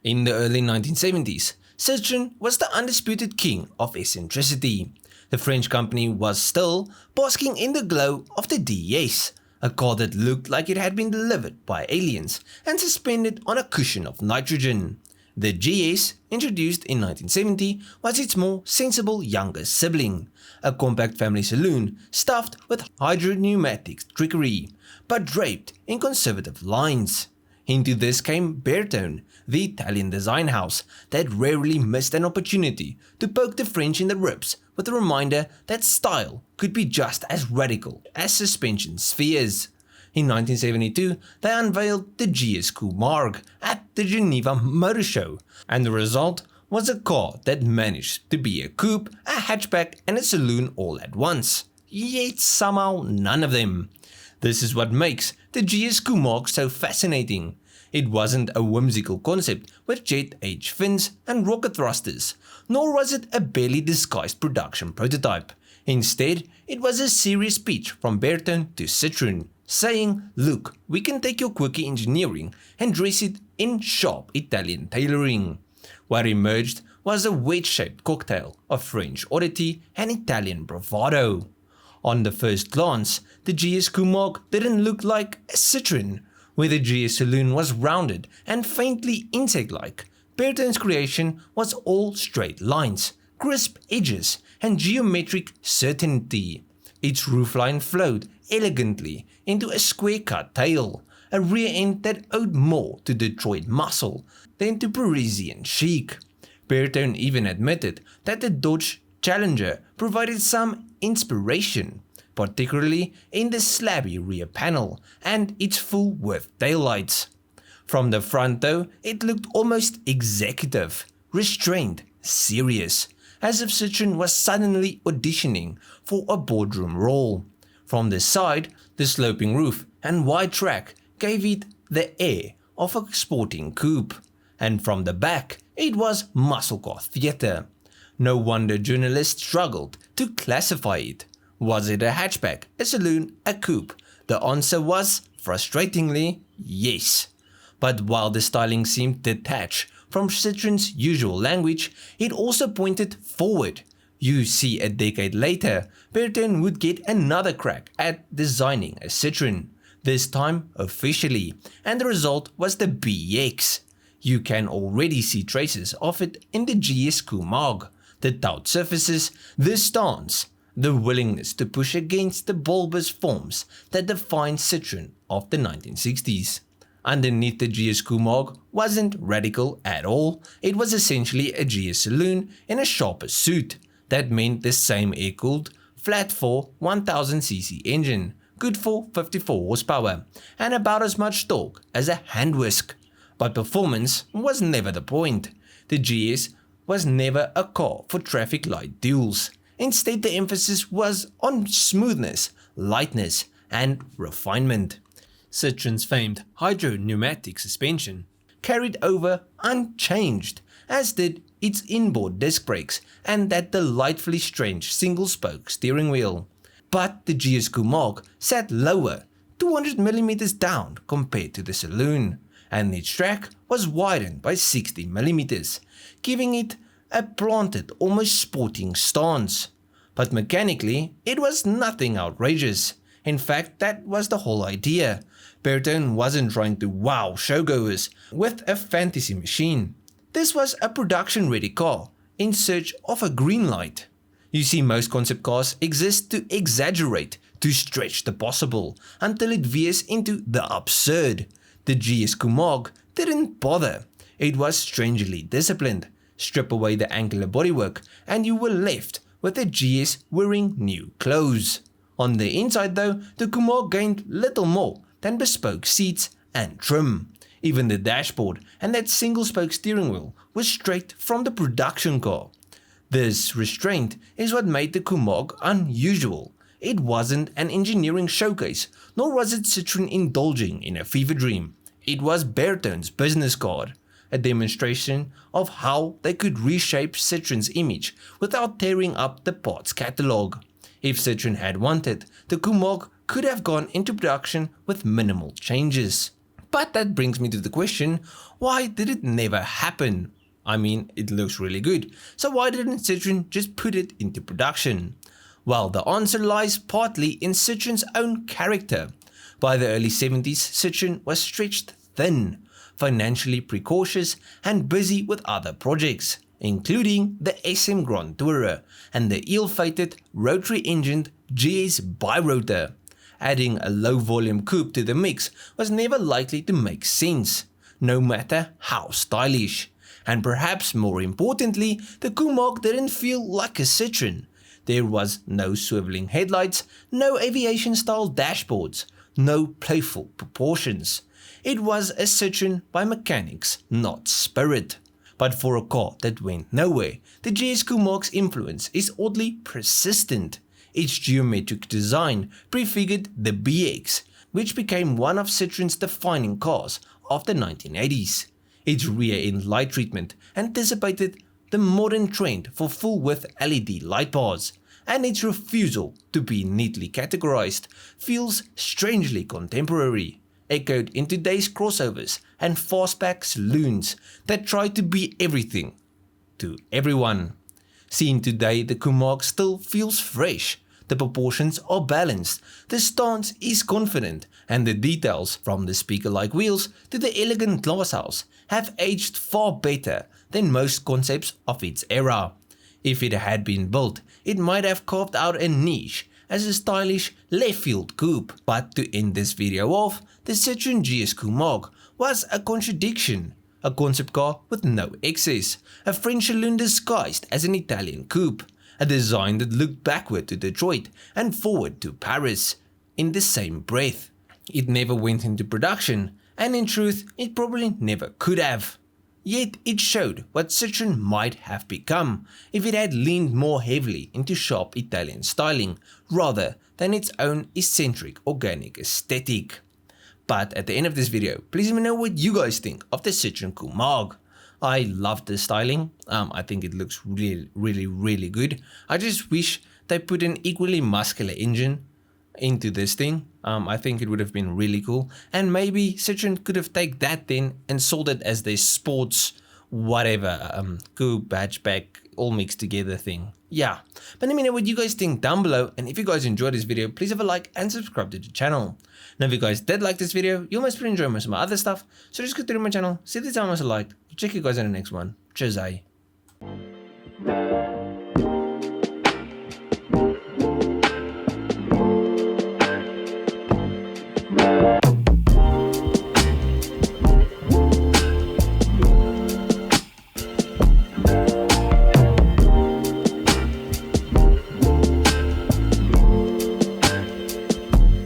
In the early 1970s, Citroën was the undisputed king of eccentricity. The French company was still basking in the glow of the DS, a car that looked like it had been delivered by aliens and suspended on a cushion of nitrogen. The GS, introduced in 1970, was its more sensible younger sibling, a compact family saloon stuffed with hydropneumatic trickery, but draped in conservative lines. Into this came Bertone, the Italian design house that rarely missed an opportunity to poke the French in the ribs with a reminder that style could be just as radical as suspension spheres. In 1972, they unveiled the GS Camargue at the Geneva Motor Show, and the result was a car that managed to be a coupe, a hatchback and a saloon all at once, yet somehow none of them. This is what makes the GS Camargue so fascinating. It wasn't a whimsical concept with jet-age fins and rocket thrusters, nor was it a barely disguised production prototype. Instead, it was a serious pitch from Bertone to Citroën, saying, "Look, we can take your quirky engineering and dress it in sharp Italian tailoring." What emerged was a wedge-shaped cocktail of French oddity and Italian bravado. On the first glance, the GS Camargue didn't look like a Citroën. Where the GS Saloon was rounded and faintly insect-like, Bertone's creation was all straight lines, crisp edges, and geometric certainty. Its roofline flowed elegantly into a square-cut tail, a rear end that owed more to Detroit muscle than to Parisian chic. Bertone even admitted that the Dodge Challenger provided some inspiration, particularly in the slabby rear panel and its full-width taillights. From the front though, it looked almost executive, restrained, serious, as if Citroën was suddenly auditioning for a boardroom role. From the side, the sloping roof and wide track gave it the air of a sporting coupe, and from the back, it was muscle car theatre. No wonder journalists struggled to classify it. Was it a hatchback, a saloon, a coupe? The answer was, frustratingly, yes. But while the styling seemed detached from Citroën's usual language, it also pointed forward. You see, a decade later, Bertone would get another crack at designing a Citroën, this time officially, and the result was the BX. You can already see traces of it in the GS Camargue, the taut surfaces, the stance, the willingness to push against the bulbous forms that defined Citroën of the 1960s. Underneath, the GS Camargue wasn't radical at all. It was essentially a GS saloon in a sharper suit. That meant the same air-cooled, flat-4 1000cc engine, good for 54 horsepower, and about as much torque as a hand whisk. But performance was never the point. The GS was never a car for traffic light duels. Instead, the emphasis was on smoothness, lightness, and refinement. Citroën's famed hydropneumatic suspension carried over unchanged, as did its inboard disc brakes and that delightfully strange single-spoke steering wheel. But the GS Camargue sat lower, 200mm down compared to the saloon, and its track was widened by 60mm, giving it a planted, almost sporting stance. But mechanically, it was nothing outrageous. In fact, that was the whole idea. Bertone wasn't trying to wow showgoers with a fantasy machine. This was a production-ready car in search of a green light. You see, most concept cars exist to exaggerate, to stretch the possible, until it veers into the absurd. The GS Camargue didn't bother. It was strangely disciplined. Strip away the angular bodywork and you were left with a GS wearing new clothes. On the inside though, the Camargue gained little more than bespoke seats and trim. Even the dashboard and that single-spoke steering wheel was straight from the production car. This restraint is what made the Camargue unusual. It wasn't an engineering showcase, nor was it Citroën indulging in a fever dream. It was Bertone's business card, a demonstration of how they could reshape Citroën's image without tearing up the parts catalogue. If Citroën had wanted, the Camargue could have gone into production with minimal changes. But that brings me to the question, why did it never happen? I mean, it looks really good, so why didn't Citroën just put it into production? Well, the answer lies partly in Citroën's own character. By the early 70s, Citroën was stretched thin, financially precautious and busy with other projects, including the SM Grand Tourer and the ill-fated rotary-engined GS Birotor. Adding a low-volume coupe to the mix was never likely to make sense, no matter how stylish. And perhaps more importantly, the Camargue didn't feel like a Citroën. There was no swiveling headlights, no aviation-style dashboards, no playful proportions. It was a Citroën by mechanics, not spirit. But for a car that went nowhere, the GS Camargue's influence is oddly persistent. Its geometric design prefigured the BX, which became one of Citroën's defining cars of the 1980s. Its rear-end light treatment anticipated the modern trend for full-width LED light bars, and its refusal to be neatly categorized feels strangely contemporary, echoed in today's crossovers and fastback saloons that try to be everything to everyone. Seen today, the Camargue still feels fresh. The proportions are balanced, the stance is confident, and the details, from the speaker-like wheels to the elegant glasshouse, have aged far better than most concepts of its era. If it had been built, it might have carved out a niche as a stylish left-field coupe. But to end this video off, the Citroën GS Camargue was a contradiction. A concept car with no excess, a French saloon disguised as an Italian coupe, a design that looked backward to Detroit and forward to Paris in the same breath. It never went into production, and in truth, it probably never could have. Yet it showed what Citroën might have become if it had leaned more heavily into sharp Italian styling rather than its own eccentric organic aesthetic. But at the end of this video, please let me know what you guys think of the Citroën Camargue. I love the styling. I think it looks really good. I just wish they put an equally muscular engine into this thing. I think it would have been really cool. And maybe Citroën could have taken that then and sold it as their sports whatever, coupe, hatchback, all mixed together thing. Yeah, but let me know what you guys think down below, and if you guys enjoyed this video, please have a like and subscribe to the channel. Now if you guys did like this video, you'll most probably enjoy most of my other stuff, so just go through my channel, see the time I liked. Check you guys in the next one. Cheers,